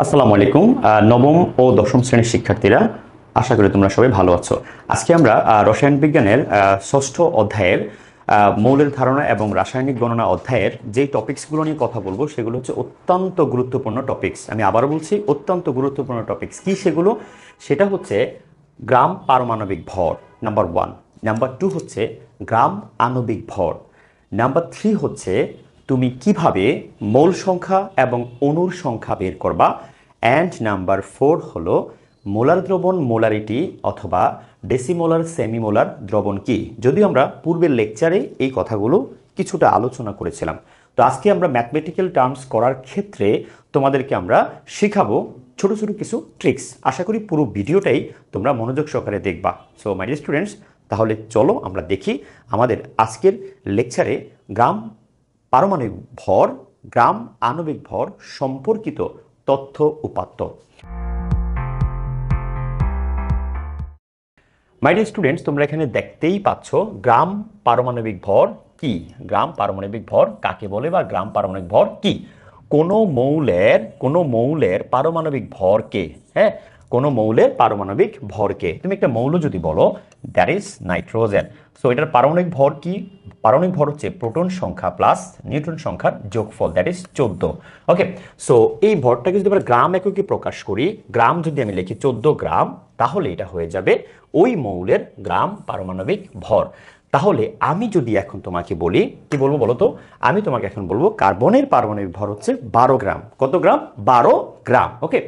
আসসালামু আলাইকুম নবম ও দশম শ্রেণীর শিক্ষার্থীরা, আশা করি তোমরা সবাই ভালো আছো। আজকে আমরা রসায়ন বিজ্ঞানের ষষ্ঠ অধ্যায়ের মৌলের ধারণা এবং রাসায়নিক গণনা অধ্যায়ের যে টপিকসগুলো নিয়ে কথা বলবো সেগুলো হচ্ছে অত্যন্ত গুরুত্বপূর্ণ টপিকস। আমি আবারও বলছি, অত্যন্ত গুরুত্বপূর্ণ টপিকস। কি সেগুলো? সেটা হচ্ছে গ্রাম পারমাণবিক ভর, নাম্বার 1। নাম্বার 2 হচ্ছে গ্রাম আণবিক ভর। নাম্বার 3 হচ্ছে তুমি কিভাবে মোল সংখ্যা এবং অণুর সংখ্যা বের করবা। অ্যান্ড নাম্বার 4 হলো মোলার দ্রবণ মোলারিটি অথবা ডেসিমোলার সেমিমোলার দ্রবণ কি। যদিও আমরা পূর্বের লেকচারে এই কথাগুলো কিছুটা আলোচনা করেছিলাম। তো আজকে আমরা ম্যাথমেটিক্যাল টার্মস করার ক্ষেত্রে তোমাদেরকে আমরা শেখাবো ছোট ছোট কিছু ট্রিক্স। আশা করি পুরো ভিডিওটাই তোমরা মনোযোগ সহকারে দেখবা। সো মাই ডিয়ার স্টুডেন্টস, তাহলে চলো আমরা দেখি আমাদের আজকের লেকচারে গ্রাম পারমাণবিক ভর, গ্রাম আণবিক ভর সম্পর্কিত তথ্য উপাত্ত। মাই ডিয়ার স্টুডেন্টস, তোমরা এখানে দেখতেই পাচ্ছ গ্রাম পারমাণবিক ভর কি, গ্রাম পারমাণবিক ভর কাকে বলে বা গ্রাম পারমাণবিক ভর কি। কোনো মৌলের পারমাণবিক ভরকে, হ্যাঁ, কোনো মৌলের পারমাণবিক ভরকে তুমি একটা মৌল যদি বলো দ্যাট ইজ নাইট্রোজেন, সো এটার পারমাণবিক ভর কি? পারমাণবিক ভর হচ্ছে প্রোটন সংখ্যা প্লাস নিউট্রন সংখ্যার যোগফল, দ্যাট ইজ 14। ওকে, সো এই ভরটাকে যদি আমরা গ্রাম এককে প্রকাশ করি, গ্রাম যদি আমি লিখি 14 গ্রাম, তাহলে এটা হয়ে যাবে ওই মৌলের গ্রাম পারমাণবিক ভর। তাহলে আমি যদি এখন তোমাকে বলি, কি বলবো বলো তো? আমি তোমাকে এখন বলবো কার্বনের পারমাণবিক ভর হচ্ছে 12 গ্রাম। কত গ্রাম? 12 গ্রাম। ওকে,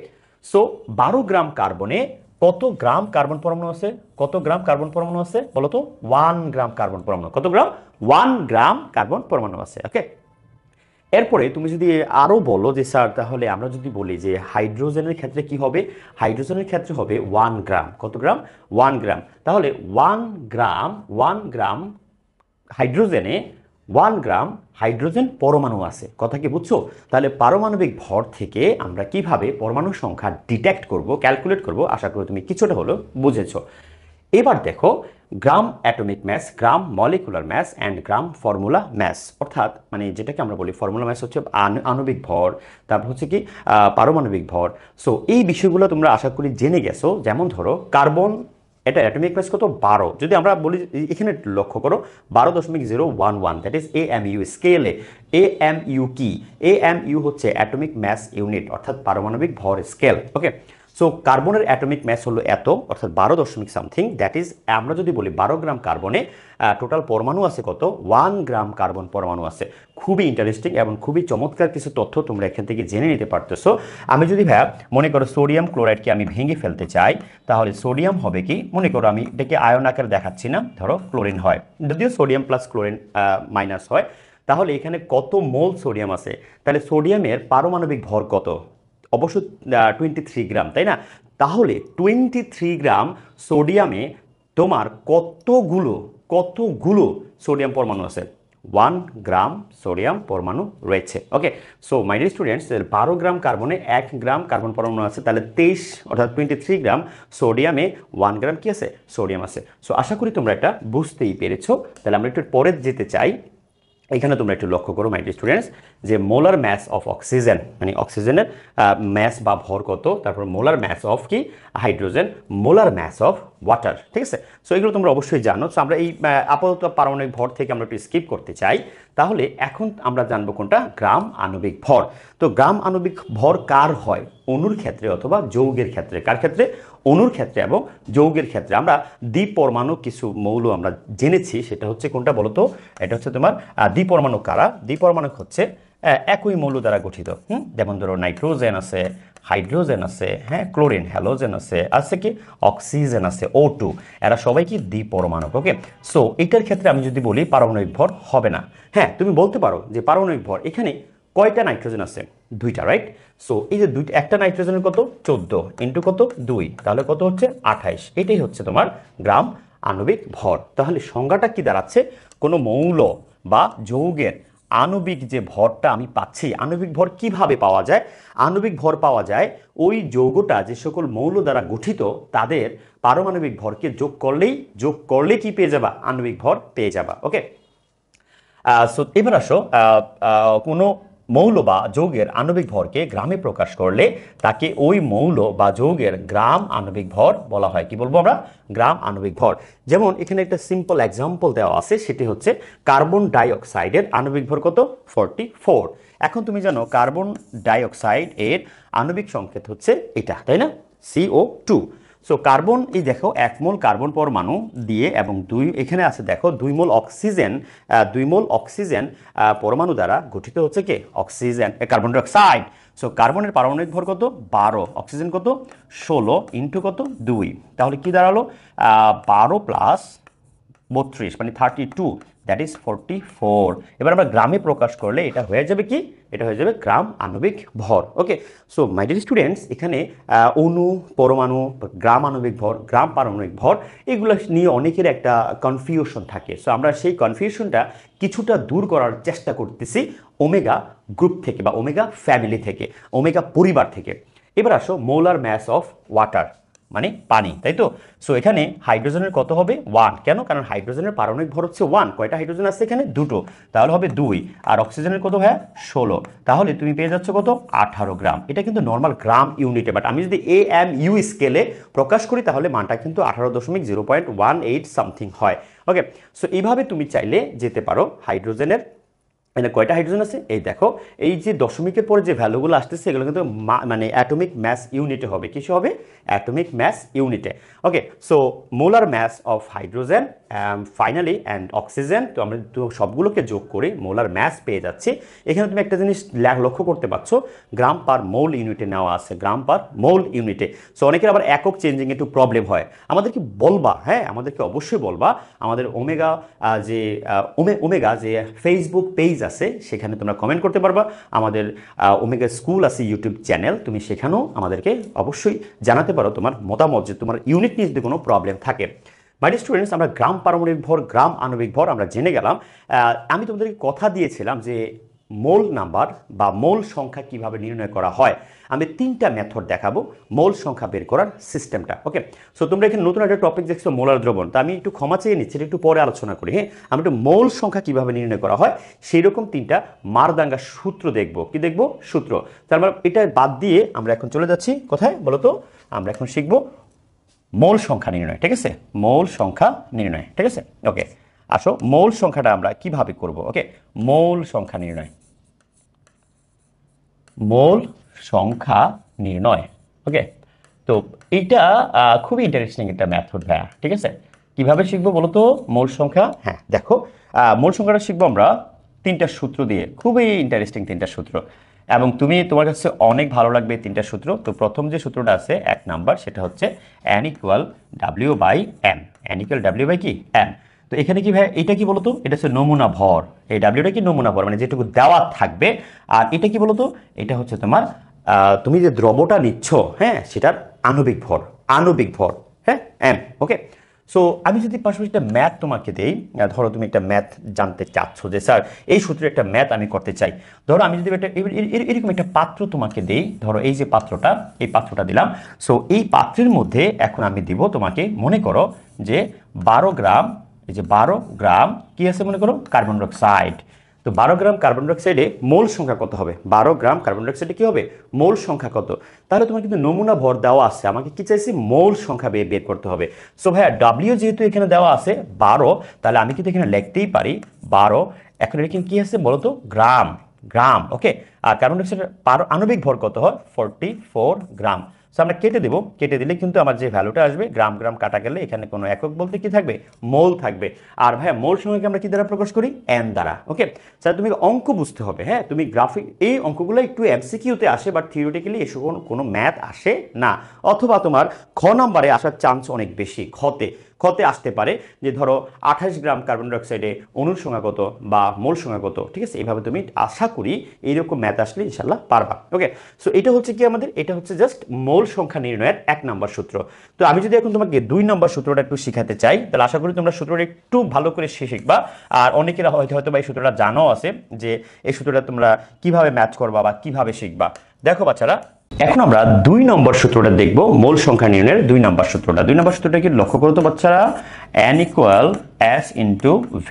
সো 12 গ্রাম কার্বনে কত গ্রাম কার্বন পরমাণু আছে? কত গ্রাম কার্বন পরমাণু আছে বলো তো? 1 গ্রাম কার্বন পরমাণু। কত গ্রাম? 1 গ্রাম কার্বন পরমাণু আছে। ওকে, এরপরে তুমি যদি আরো বলো যে স্যার তাহলে আমরা যদি বলি যে হাইড্রোজেনের ক্ষেত্রে কি হবে? হাইড্রোজেনের ক্ষেত্রে হবে 1 গ্রাম। কত গ্রাম? 1 গ্রাম। তাহলে 1 গ্রাম হাইড্রোজেনে 1 গ্রাম হাইড্রোজেন পরমাণু আছে। কথা কি বুঝছো? তাহলে পারমাণবিক ভর থেকে আমরা কিভাবে পরমাণু সংখ্যা ডিটেক্ট করব, ক্যালকুলেট করব, আশা করি তুমি কিছুটা হলো বুঝেছো। এবার দেখো gram atomic mass, gram molecular mass and gram formula mass, অর্থাৎ মানে যেটাকে আমরা বলি ফর্মুলা ম্যাস হচ্ছে আণবিক ভর, তারপর হচ্ছে কি পারমাণবিক ভর। সো এই বিষয়গুলো তোমরা আশা করি জেনে গেছো। যেমন ধরো কার্বন, এটা অ্যাটমিক ম্যাস কত? 12। যদি আমরা বলি এখানে লক্ষ্য করো 12.011, দ্যাট ইজ AMU স্কেলে। AMU কি? AMU হচ্ছে অ্যাটমিক ম্যাস ইউনিট, অর্থাৎ পারমাণবিক ভর স্কেল। ওকে, সো কার্বনের অ্যাটমিক ম্যাস হলো এত, অর্থাৎ 12 দশমিক সামথিং, দ্যাট ইজ আমরা যদি বলি 12 গ্রাম কার্বনে টোটাল পরমাণু আছে কত? 1 গ্রাম কার্বন পরমাণু আছে। খুবই ইন্টারেস্টিং এবং খুবই চমৎকার কিছু তথ্য তোমরা এখান থেকে জেনে নিতে পারতেছো। আমি যদি মনে করো সোডিয়াম ক্লোরাইডকে আমি ভেঙে ফেলতে চাই, তাহলে সোডিয়াম হবে কি? মনে করো আমি এটাকে আয়ন আকারে দেখাচ্ছি না, ধরো ক্লোরিন হয়, যদিও সোডিয়াম প্লাস ক্লোরিন মাইনাস হয়। তাহলে এখানে কত মোল সোডিয়াম আছে? তাহলে সোডিয়ামের পারমাণবিক ভর কত? অবশ্য 23 গ্রাম, তাই না? তাহলে 23 গ্রাম সোডিয়ামে তোমার কতগুলো সোডিয়াম পরমাণু আছে? 1 গ্রাম সোডিয়াম পরমাণু রয়েছে। Okay, so my dear students, 12 gram কার্বনে 1 গ্রাম কার্বন পরমাণু আছে, তাহলে 23 অর্থাৎ 23 গ্রাম সোডিয়ামে 1 গ্রাম কি আছে? সোডিয়াম আছে। সো আশা করি তোমরা এটা বুঝতেই পেরেছো। তাহলে আমরা একটু পরে যেতে চাই। এখানে তোমরা একটু লক্ষ্য করো মাই ডিয়ার স্টুডেন্টস, যে মোলার ম্যাস অফ অক্সিজেন, মানে অক্সিজেনের ম্যাস বা ভর কত, তারপর মোলার ম্যাস অফ কি? Hydrogen, molar mass of water. ঠিক আছে, সো এগুলো তোমরা অবশ্যই জানো। সো আমরা এই আপাতত পারমাণবিক ভর থেকে আমরা একটু স্কিপ করতে চাই। তাহলে এখন আমরা জানবো কোনটা? গ্রাম আণবিক ভর। তো গ্রাম আণবিক ভর কার হয়? অণুর ক্ষেত্রে অথবা যৌগের ক্ষেত্রে। কার ক্ষেত্রে? অণুর ক্ষেত্রে এবং যৌগের ক্ষেত্রে। আমরা দ্বিপরমাণু কিছু মৌল আমরা জেনেছি, সেটা হচ্ছে কোনটা বলতো? এটা হচ্ছে তোমার দ্বিপরমাণু কারা? দ্বিপরমাণু হচ্ছে একই মৌল দ্বারা গঠিত। যেমন ধরো নাইট্রোজেন আছে, হাইড্রোজেন আছে, হ্যাঁ, ক্লোরিন, হ্যালোজেন আছে কি অক্সিজেন আছে, O2, এরা সবাই কি দ্বিপরমাণু। ওকে, সো এটার ক্ষেত্রে আমি যদি বলি পারমাণবিক ভর হবে না। হ্যাঁ, তুমি বলতে পারো যে পারমাণবিক ভর এখানে কয়টা নাইট্রোজেন আছে? 2টা, রাইট? সো এই যে একটা নাইট্রোজেনের কত? 14 ইন্টু কত? 2, তাহলে কত হচ্ছে? 28। এটাই হচ্ছে তোমার গ্রাম আণবিক ভর। তাহলে সংজ্ঞাটা কি দাঁড়াচ্ছে? কোনো মৌল বা যৌগের আণবিক যে ভরটা আমি পাচ্ছি, আণবিক ভর কিভাবে পাওয়া যায়? আণবিক ভর পাওয়া যায় ওই যৌগটা যে সকল মৌল দ্বারা গঠিত তাদের পারমাণবিক ভরকে যোগ করলেই কি পেয়ে যাবা? আণবিক ভর পেয়ে যাবা। ওকে, সো এবার আসো কোনো মৌল বা যৌগের আণবিক ভরকে গ্রামে প্রকাশ করলে তাকে ওই মৌল বা যৌগের গ্রাম আণবিক ভর বলা হয়। কি বলবো আমরা? গ্রাম আণবিক ভর। যেমন এখানে একটা সিম্পল এক্সাম্পল দেওয়া আছে, সেটি হচ্ছে কার্বন ডাই অক্সাইডের আণবিক ভর কত? 44। এখন তুমি জানো কার্বন ডাই অক্সাইড এর আণবিক সংকেত হচ্ছে এটা, তাই না? CO2। সো কার্বন, এই দেখো 1 মোল কার্বন পরমাণু দিয়ে এবং এখানে আছে দেখো 2 মোল অক্সিজেন, 2 মোল অক্সিজেন পরমাণু দ্বারা গঠিত হচ্ছে কি? Oxygen, carbon die oxide. So কার্বনের পারমাণবিক ভর কত? 12, অক্সিজেন কত? 16 ইন্টু কত? 2। তাহলে কি দাঁড়ালো? 12 প্লাস 32 মানে 32, দ্যাট ইজ 44। এবার আমরা গ্রামে প্রকাশ করলে এটা হয়ে যাবে কি? এটা হয়ে যাবে গ্রাম আণবিক ভর। ওকে, সো মাই ডিয়ার স্টুডেন্টস, এখানে অণু, পরমাণু, গ্রাম আণবিক ভর, গ্রাম পারমাণবিক ভর, এগুলো নিয়ে অনেকের একটা কনফিউশন থাকে। সো আমরা সেই কনফিউশনটা কিছুটা দূর করার চেষ্টা করতেছি ওমেগা গ্রুপ থেকে বা ওমেগা ফ্যামিলি থেকে, ওমেগা পরিবার থেকে। এবার আসো মোলার ম্যাস অফ ওয়াটার, মানে পানি, তাই তো? সো এখানে হাইড্রোজেনের কত হবে? 1। কেন? কারণ হাইড্রোজেনের পারমাণবিক ভর হচ্ছে 1। কয়টা হাইড্রোজেন আছে এখানে? 2টো, তাহলে হবে 2। আর অক্সিজেনের কত হয়? 16। তাহলে তুমি পেয়ে যাচ্ছ কত? 18 গ্রাম। এটা কিন্তু নর্মাল গ্রাম ইউনিটে, বাট আমি যদি AMU স্কেলে প্রকাশ করি তাহলে মানটা কিন্তু 18.018 সামথিং হয়। ওকে, সো এইভাবে তুমি চাইলে যেতে পারো হাইড্রোজেনের। এখানে কয়টা হাইড্রোজেন আছে? এই দেখো, এই যে দশমিকের পরে যে ভ্যালুগুলো আসতেছে এগুলো কিন্তু মানে অ্যাটমিক ম্যাস ইউনিটে হবে। কিছু হবে? অ্যাটমিক ম্যাস ইউনিটে। Okay, so molar mass of hydrogen finally and oxygen, তো আমরা সবগুলোকে যোগ করে মোলার ম্যাস পেয়ে যাচ্ছি। এখানে তুমি একটা জিনিস লক্ষ্য করতে পারছো, গ্রাম পার মোল ইউনিটে নেওয়া আছে, গ্রাম পার মোল ইউনিটে। সো অনেকের আবার একক চেঞ্জিং একটু প্রবলেম হয়, আমাদেরকে বলবা, হ্যাঁ আমাদেরকে অবশ্যই বলবা। আমাদের ওমেগা যে ফেসবুক পেজ আছে সেখানে তোমরা কমেন্ট করতে পারবা। আমাদের ওমেগা স্কুল আছে ইউটিউব চ্যানেল, তুমি সেখানেও আমাদেরকে অবশ্যই জানাতে পারো তোমার মতামত, যে তোমার ইউনিট নিয়ে যদি কোনো প্রবলেম থাকে। মাই ডিয়ার স্টুডেন্টস, আমরা গ্রাম পারমাণবিক ভর, গ্রাম আণবিক ভর আমরা জেনে গেলাম। আমি তোমাদেরকে কথা দিয়েছিলাম যে মোল নাম্বার বা মোল সংখ্যা কিভাবে নির্ণয় করা হয়। আমি 3টা মেথড দেখাবো মোল সংখ্যা বের করার সিস্টেমটা। ওকে, সো তোমরা এখানে নতুন একটা টপিক দেখছো মোলার দ্রবণ, তো আমি একটু ক্ষমা চেয়ে নিচ্ছি, একটু পরে আলোচনা করি। হ্যাঁ, আমরা একটু মোল সংখ্যা কিভাবে নির্ণয় করা হয় সেই রকম 3টা মারদাঙ্গা সূত্র দেখবো। কি দেখবো? সূত্র। তার মানে এটা বাদ দিয়ে আমরা এখন চলে যাচ্ছি কোথায় বলো তো? আমরা এখন শিখবো মোল সংখ্যা নির্ণয়। ঠিক আছে, মোল সংখ্যা নির্ণয়। ঠিক আছে, ওকে, আসো মোল সংখ্যাটা আমরা কিভাবে করব। ওকে, মোল সংখ্যা নির্ণয়, মোল সংখ্যা নির্ণয়। ওকে, তো এইটা খুবই ইন্টারেস্টিং একটা মেথড ভাইয়া। ঠিক আছে, কিভাবে শিখবো বলো তো মোল সংখ্যা? হ্যাঁ দেখো, মোল সংখ্যাটা শিখবো আমরা 3টা সূত্র দিয়ে, খুবই ইন্টারেস্টিং 3টা সূত্র, এবং তোমার কাছে অনেক ভালো লাগবে 3টা সূত্র। তো প্রথম যে সূত্রটা আছে 1 নাম্বার, সেটা হচ্ছে N = W/M। N = W/M। তো এখানে কি ভাই, এটা কি বলতো? এটা হচ্ছে নমুনা ভর। এই ডাব্লিউটা কি? নমুনা ভর, মানে যেটুকু দেওয়া থাকবে। আর এটা কি বলতো? এটা হচ্ছে তোমার তুমি যে দ্রবটা নিচ্ছ, হ্যাঁ, সেটার আণবিক ভর, আণবিক ভর, হ্যাঁ, M। ওকে, সো আমি যদি পাশাপাশি একটা ম্যাথ তোমাকে দেই, ধরো তুমি একটা ম্যাথ জানতে চাচ্ছ যে স্যার এই সূত্রে একটা ম্যাথ আমি করতে চাই। ধরো আমি যদি এরকম একটা পাত্র তোমাকে দেই, ধরো এই যে পাত্রটা, এই পাত্রটা দিলাম। সো এই পাত্রের মধ্যে এখন আমি দিব তোমাকে, মনে করো যে 12 গ্রাম, এই যে 12 গ্রাম কি আছে মনে করো? Carbon die oxide. তো 12 গ্রাম কার্বন ডাই অক্সাইডে মোল সংখ্যা কত হবে? 12 গ্রাম কার্বন ডাই অক্সাইডে কি হবে? মোল সংখ্যা কত? তাহলে তোমার কিন্তু নমুনা ভর দেওয়া আছে, আমাকে কি চাইছি? মোল সংখ্যা বের করতে হবে। সো ভাইয়া ডাব্লিউ যেহেতু এখানে দেওয়া আছে 12, তাহলে আমি কিন্তু এখানে লিখতেই পারি 12। এখন এখানে কি আছে বলতো? গ্রাম, গ্রাম। ওকে, আর কার্বন ডাই অক্সাইডের আণবিক ভর কত হয়? 44 গ্রাম। সো আমরা কেটে দেবো, কেটে দিলে কিন্তু আমার যে ভ্যালুটা আসবে, গ্রাম গ্রাম কাটা গেলে এখানে কোনো একক বলতে কি থাকবে? মোল থাকবে। আর ভাইয়া মোল সংখ্যাকে আমরা কি দ্বারা প্রকাশ করি? এন দ্বারা। ওকে স্যার, তুমি অঙ্ক বুঝতে হবে, হ্যাঁ, তুমি গ্রাফিক, এই অঙ্কগুলো একটু এমসিকিউতে আসে, বাট থিওরিটিক্যালি এসব কোনো ম্যাথ আসে না। অথবা তোমার খ নাম্বারে আসার চান্স অনেক বেশি, খতে আসতে পারে যে ধরো 28 গ্রাম কার্বন ডাই অক্সাইডে অণুর সংখ্যা কত বা মোল সংখ্যা কত। ঠিক আছে, এইভাবে তুমি আশা করি এইরকম ম্যাথ আসলে ইনশাল্লাহ পারবা। ওকে, সো এটা হচ্ছে কি আমাদের, এটা হচ্ছে জাস্ট মোল সংখ্যা নির্ণয়ের 1 নম্বর সূত্র। তো আমি যদি এখন তোমাকে 2 নম্বর সূত্রটা একটু শিখাতে চাই, তাহলে আশা করি তোমরা সূত্রটা একটু ভালো করে শিখবা। আর অনেকেরা হয়তো বা এই সূত্রটা জানো আছে, যে এই সূত্রটা তোমরা কিভাবে ম্যাচ করবা বা কিভাবে শিখবা। দেখো বাচ্চারা, এখন আমরা 2 নম্বর সূত্রটা দেখব, মোল সংখ্যা নির্ণয়ের 2 নম্বর সূত্রটা। 2 নম্বর সূত্রটা কি লক্ষ্য করো তো বাচ্চারা? N = S × V।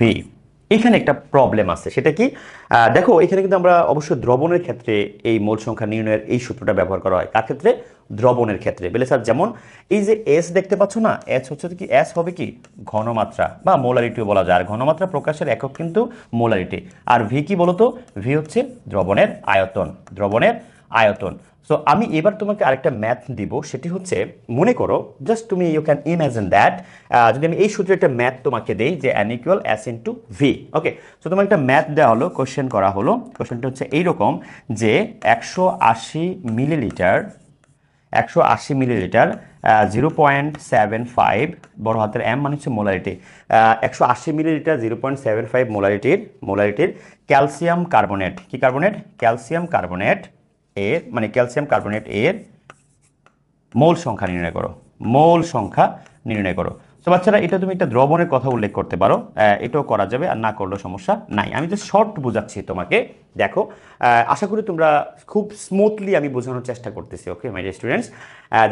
এখানে একটা প্রবলেম আছে, সেটা কি? দেখো এখানে কিন্তু আমরা অবশ্যই দ্রবণের ক্ষেত্রে এই মোল সংখ্যা নির্ণয়ের এই সূত্রটা ব্যবহার করা হয়। কার ক্ষেত্রে? দ্রবণের ক্ষেত্রে। বলে স্যার যেমন এই যে এস দেখতে পাচ্ছ না, এস হচ্ছে কি, এস হবে কি ঘনমাত্রা বা মোলারিটিও বলা যায়। আর ঘনমাত্রা প্রকাশের একক কিন্তু মোলারিটি। আর ভি কি বলতো? ভি হচ্ছে দ্রবণের আয়তন, দ্রবণের আয়তন। সো আমি এবার তোমাকে আরেকটা ম্যাথ দিব, সেটি হচ্ছে মনে করো, জাস্ট তুমি ইউ ক্যান ইমাজিন দ্যাট, যদি আমি এই সূত্রে একটা ম্যাথ তোমাকে দেই যে N equal S into V. Okay, so তোমার একটা ম্যাথ দেওয়া হলো, কোশ্চেন করা হলো। কোশ্চেনটা হচ্ছে এইরকম যে 180 মিলিলিটার 180 মিলিলিটার 0.75 বড় হাতের এম মানে হচ্ছে মোলারিটি, 180 মিলিলিটার 0.75 মোলারিটির ক্যালসিয়াম কার্বনেট, কি কার্বনেট? ক্যালসিয়াম কার্বনেট এর, মানে ক্যালসিয়াম কার্বনেট এর মোল সংখ্যা নির্ণয় করো, মোল সংখ্যা নির্ণয় করো। তো বাচ্চারা এটা তুমি একটা দ্রবণের কথা উল্লেখ করতে পারো, এটাও করা যাবে, আর না করলেও সমস্যা নাই। আমি জাস্ট শর্ট বোঝাচ্ছি তোমাকে। দেখো আশা করি তোমরা খুব স্মুথলি আমি বোঝানোর চেষ্টা করতেছি। ওকে মাই ডিয়ার স্টুডেন্টস,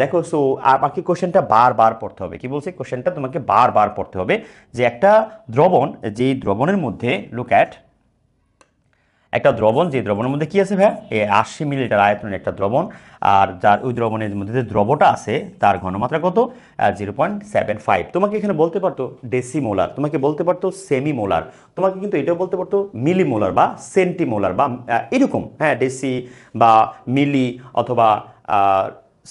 দেখো সো আর বাকি কোশ্চেনটা বারবার পড়তে হবে। কি বলছে কোশ্চেনটা? তোমাকে বারবার পড়তে হবে যে একটা দ্রবণ, যেই দ্রবণের মধ্যে লুক অ্যাট, একটা দ্রবণ, যে দ্রবণের মধ্যে কি আছে ভাই? 80 মিলিলিটার আয়তনের একটা দ্রবণ, আর যার ওই দ্রবণের মধ্যে যে দ্রবটা আছে তার ঘনমাত্রা কত? 0.75। তোমাকে এখানে বলতে পারতো ডেসিমোলার, তোমাকে বলতে পারতো সেমিমোলার, তোমাকে কিন্তু এটাও বলতে পারতো মিলিমোলার বা সেন্টিমোলার বা এরকম, হ্যাঁ, ডেসি বা মিলি অথবা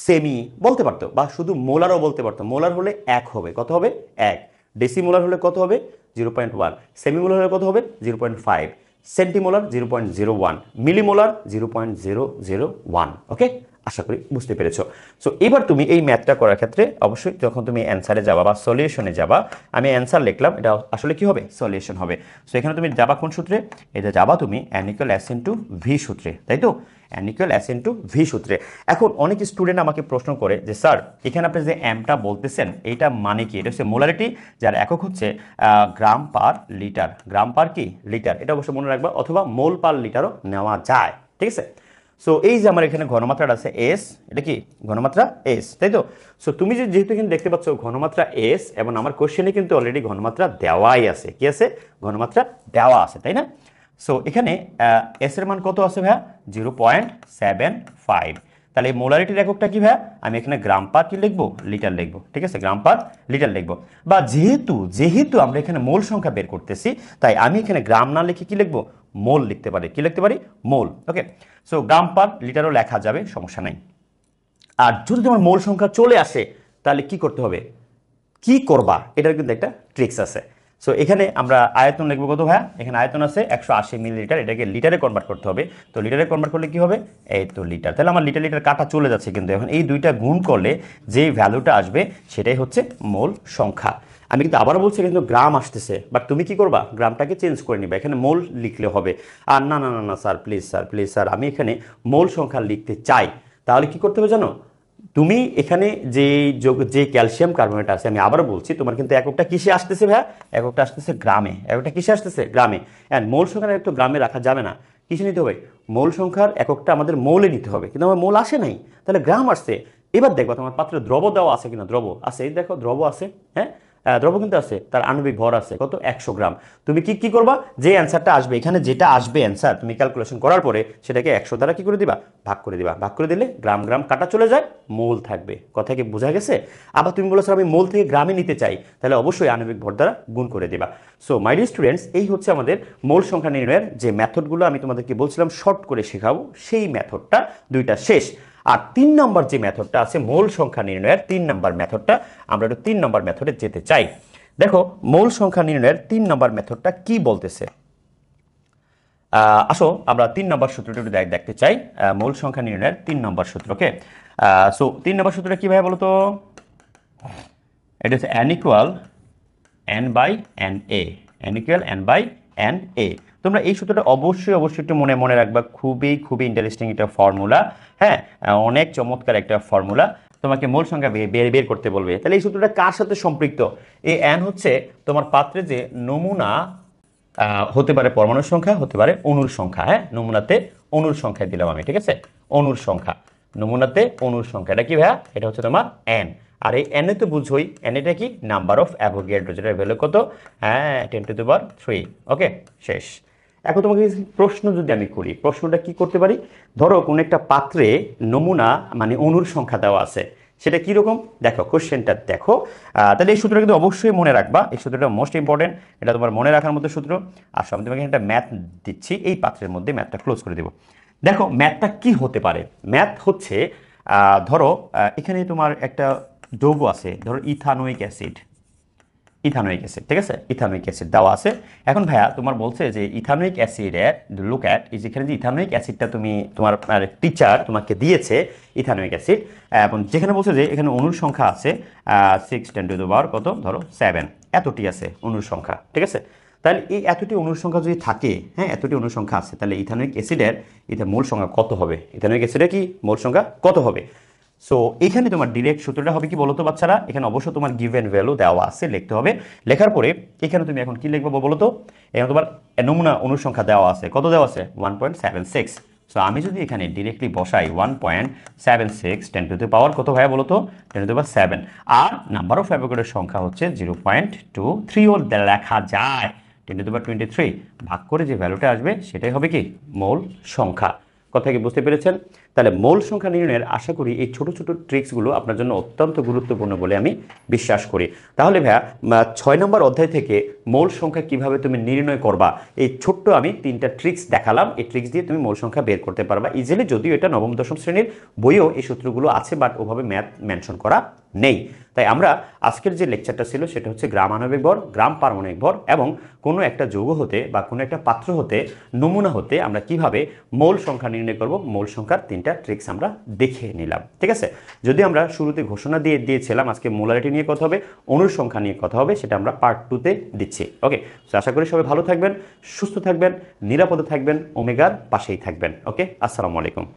সেমি বলতে পারতো, বা শুধু মোলারও বলতে পারতো। মোলার হলে এক হবে, কত হবে? এক। ডেসিমোলার হলে কত হবে? 0.1। সেমিমোলার হলে কত হবে? 0.5। Centimolar 0.01, millimolar 0.001। ওকে, আশা করি বুঝতে পেরেছো। সো এবার তুমি এই ম্যাথটা করার ক্ষেত্রে অবশ্যই যখন তুমি অ্যান্সারে যাবা বা সলিউশনে যাবা, আমি অ্যান্সার লিখলাম, এটা আসলে কি হবে? সলিউশন হবে। সো এখানে তুমি যাবা কোন সূত্রে? এটা যাবা তুমি N equal S into V সূত্রে, তাই তো? N equal S into V সূত্রে। এখন অনেক স্টুডেন্ট আমাকে প্রশ্ন করে যে স্যার এখানে আপনি যে এমটা বলতেছেন এটা মানে কি? এটা হচ্ছে মোলারিটি, যার একক হচ্ছে গ্রাম পার লিটার, গ্রাম পার কি লিটার, এটা অবশ্যই মনে রাখবা, অথবা মোল পার লিটারও নেওয়া যায়, ঠিক আছে? সো এই যে আমার এখানে ঘনমাত্রাটা আছে এস, এটা কি ঘনমাত্রা এস, তাই তো? সো তুমি যেহেতু এখানে দেখতে পাচ্ছ ঘনমাত্রা এস, এবং আমার কোশ্চেনে কিন্তু অলরেডি ঘনমাত্রা দেওয়াই আছে, কি আছে? ঘনমাত্রা দেওয়া আছে, তাই না? সো এখানে এস এর মান কত আছে ভাইয়া? 0.75। তাহলে এই মোলারিটির এককটা কি ভাইয়া? আমি এখানে গ্রাম পার কি লিখবো? লিটার লিখবো, ঠিক আছে? গ্রাম পার লিটার লিখবো। বা যেহেতু যেহেতু আমরা এখানে মোল সংখ্যা বের করতেছি, তাই আমি এখানে গ্রাম না লিখে কি লিখবো? মোল লিখতে পারি। কি লিখতে পারি? মোল। ওকে, সো গ্রাম পার লিটারও লেখা যাবে, সমস্যা নাই। আর যদি তোমার মোল সংখ্যা চলে আসে তাহলে কি করতে হবে? কি করবা এটার কিন্তু একটা ট্রিক্স আছে। সো এখানে আমরা আয়তন লিখবো কত ভাইয়া? এখানে আয়তন আছে 180 মিলিলিটার, এটাকে লিটারে কনভার্ট করতে হবে। তো লিটারে কনভার্ট করলে কি হবে? এই তো লিটার। তাহলে আমার লিটার লিটার কাটা চলে যাচ্ছে, কিন্তু এখন এই দুইটা গুণ করলে যে ভ্যালুটা আসবে সেটাই হচ্ছে মোল সংখ্যা। আমি কিন্তু আবারও বলছি কিন্তু গ্রাম আসতেছে, বাট তুমি কি করবা? গ্রামটাকে চেঞ্জ করে নিবা, এখানে মোল লিখলে হবে। আর না না না না sir, please sir, please sir, আমি এখানে মোল সংখ্যা লিখতে চাই। তাহলে কি করতে হবে জানো? তুমি এখানে যে ক্যালসিয়াম কার্বনেট আছে, আমি আবারও বলছি, তোমার কিন্তু এককটা কিসে আসতেছে ভাইয়া? এককটা আসতেছে গ্রামে। এককটা কিসে আসতেছে? গ্রামে। অ্যান্ড মোল সংখ্যার একটু গ্রামে রাখা যাবে না, কিসে নিতে হবে? মোল সংখ্যার এককটা আমাদের মোলে নিতে হবে, কিন্তু আমার মোল আসে নাই, তাহলে গ্রাম আসছে। এবার দেখো তোমার পাত্রে দ্রব দেওয়া আছে কিনা। দ্রব আছে, এই দেখো দ্রব আছে, হ্যাঁ, দ্রব কিন্তু আছে, তার আণবিক ভর আছে কত? 100 গ্রাম। তুমি কি কি করবা? যে অ্যান্সারটা আসবে, এখানে যেটা আসবে অ্যান্সার, তুমি ক্যালকুলেশন করার পরে সেটাকে 100 দ্বারা কি করে দিবা? ভাগ করে দিবা। ভাগ করে দিলে গ্রাম গ্রাম কাটা চলে যায়, মোল থাকবে। কথা কি বোঝা গেছে? আবার তুমি বলেছো আমি মোল থেকে গ্রামে নিতে চাই, তাহলে অবশ্যই আণবিক ভর দ্বারা গুণ করে দিবা। সো মাই ডিয়ার স্টুডেন্টস, এই হচ্ছে আমাদের মোল সংখ্যা নির্ণয়ের যে মেথডগুলো আমি তোমাদেরকে বলছিলাম শর্ট করে শেখাবো, সেই মেথডটা দুইটা শেষ। আর 3 নম্বর যে মেথডটা আছে মোল সংখ্যা নির্ণয়ের 3 নম্বর মেথডটা, আমরা একটু 3 নম্বর মেথডে যেতে চাই। দেখো মৌল সংখ্যা নির্ণয়ের 3 নম্বর মেথডটা কি বলতেছে। আসো আমরা 3 নম্বর সূত্রটা একটু দেখতে চাই। মৌল সংখ্যা নির্ণয়ের 3 নম্বর সূত্র। ওকে, সো 3 নম্বর সূত্রটা কি ভাবে বলো তো? এটা হচ্ছে n equal n by n a, n equal n by n a। তোমরা এই সূত্রটা অবশ্যই অবশ্যই একটু মনে মনে রাখবা, খুবই খুবই ইন্টারেস্টিং একটা ফর্মুলা, হ্যাঁ, অনেক চমৎকার একটা ফর্মুলা। তোমাকে মূল সংখ্যা বের করতে বলবে, তাহলে এই সূত্রটা কার সাথে সম্পৃক্ত? এই n হচ্ছে তোমার পাত্রে যে নমুনা, হতে পারে পরমাণুর সংখ্যা, হতে পারে অণুর সংখ্যা, হ্যাঁ, নমুনাতে অণুর সংখ্যা দিলাম আমি, ঠিক আছে? অণুর সংখ্যা। নমুনাতে অণুর সংখ্যা, এটা কি ভাইয়া? এটা হচ্ছে তোমার এন। আর এই এন এ তো বুঝোই, এন এটা কি? নাম্বার অফ অ্যাভোগাড্রো, যেটার ভ্যালু কত? হ্যাঁ, 10⁻3। ওকে, শেষ। এখন তোমাকে প্রশ্ন যদি আমি করি, প্রশ্নটা কি করতে পারি? ধরো কোনো একটা পাত্রে নমুনা মানে অণুর সংখ্যা দেওয়া আছে, সেটা কীরকম দেখো, কোশ্চেনটা দেখো। তাহলে এই সূত্রটা কিন্তু অবশ্যই মনে রাখবা, এই সূত্রটা মোস্ট ইম্পর্টেন্ট, এটা তোমার মনে রাখার মতো সূত্র। আসো আমি তোমাকে একটা ম্যাথ দিচ্ছি, এই পাত্রের মধ্যে ম্যাথটা ক্লোজ করে দেবো। দেখো ম্যাথটা কি হতে পারে? ম্যাথ হচ্ছে ধরো এখানে তোমার একটা যৌগ আছে, ধরো ইথানোয়িক অ্যাসিড, ইথানোয়িক অ্যাসিড, ঠিক আছে? ইথানোয়িক অ্যাসিড দেওয়া আছে। এখন ভাইয়া তোমার বলছে যে ইথানোয়িক অ্যাসিডের লুক অ্যাট ইজ, এখানে যে ইথানোয়িক অ্যাসিডটা তুমি তোমার টিচার তোমাকে দিয়েছে ইথানোয়িক অ্যাসিড, এবং যেখানে বলছে যে এখানে অণুর সংখ্যা আছে 6 × 10⁻, কত ধরো 7, এতটি আছে অণুর সংখ্যা, ঠিক আছে? তাহলে এই এতটি অণুর সংখ্যা যদি থাকে, হ্যাঁ এতটি অণুর সংখ্যা আছে, তাহলে ইথানোয়িক অ্যাসিডের এটা মোল সংখ্যা কত হবে? ইথানোয়িক অ্যাসিডের কি মোল সংখ্যা কত হবে? সো এখানে তোমার ডিরেক্ট সূত্রটা হবে কি বলতো বাচ্চারা? এখানে অবশ্য তোমার গিভেন ভ্যালু দেওয়া আছে, লিখতে হবে। লেখার পরে এখানে তুমি এখন কি লিখবো বলতো? এখানে তোমার নমুনা অনুসংখ্যা দেওয়া আছে, কত দেওয়া আছে? 1.76। সো আমি যদি এখানে ডিরেক্টলি বসাই 1.76, 10⁻, কত ভাইয়া বলতো? 10⁻7। আর নাম্বার অফ অ্যাভোগাড্রোর সংখ্যা হচ্ছে 0.23ও লেখা যায়। 10⁻23 ভাগ করে যে ভ্যালুটা আসবে সেটাই হবে কি মোল সংখ্যা। কথা কি বুঝতে পেরেছেন? তাহলে মোল সংখ্যা নির্ণয়ের আশা করি এই ছোট ছোট ট্রিক্সগুলো আপনার জন্য অত্যন্ত গুরুত্বপূর্ণ বলে আমি বিশ্বাস করি। তাহলে ভাইয়া 6 নম্বর অধ্যায় থেকে মোল সংখ্যা কিভাবে তুমি নির্ণয় করবা, এই ছোট্ট আমি 3টা ট্রিক্স দেখালাম। এই ট্রিক্স দিয়ে তুমি মোল সংখ্যা বের করতে পারবা ইজিলি, যদিও এটা নবম দশম শ্রেণীর বইয়েও এই সূত্রগুলো আছে, বাট ওভাবে ম্যাথ মেনশন করা নেই। তাই আমরা আজকের যে লেকচারটা ছিল সেটা হচ্ছে গ্রাম আণবিক ভর, গ্রাম পারমাণবিক ভর এবং কোনো একটা যৌগ হতে বা কোনো একটা পাত্র হতে, নমুনা হতে আমরা কিভাবে মোল সংখ্যা নির্ণয় করব, মোল সংখ্যার 3টা ট্রিক্স আমরা দেখে নিলাম, ঠিক আছে? যদি আমরা শুরুতে ঘোষণা দিয়েছিলাম আজকে মোলারিটি নিয়ে কথা হবে, অণুর সংখ্যা নিয়ে কথা হবে, সেটা আমরা পার্ট 2তে দিচ্ছি। ওকে, তো আশা করি সবাই ভালো থাকবেন, সুস্থ থাকবেন, নিরাপদে থাকবেন, ওমেগার পাশেই থাকবেন। ওকে, আসসালামু আলাইকুম।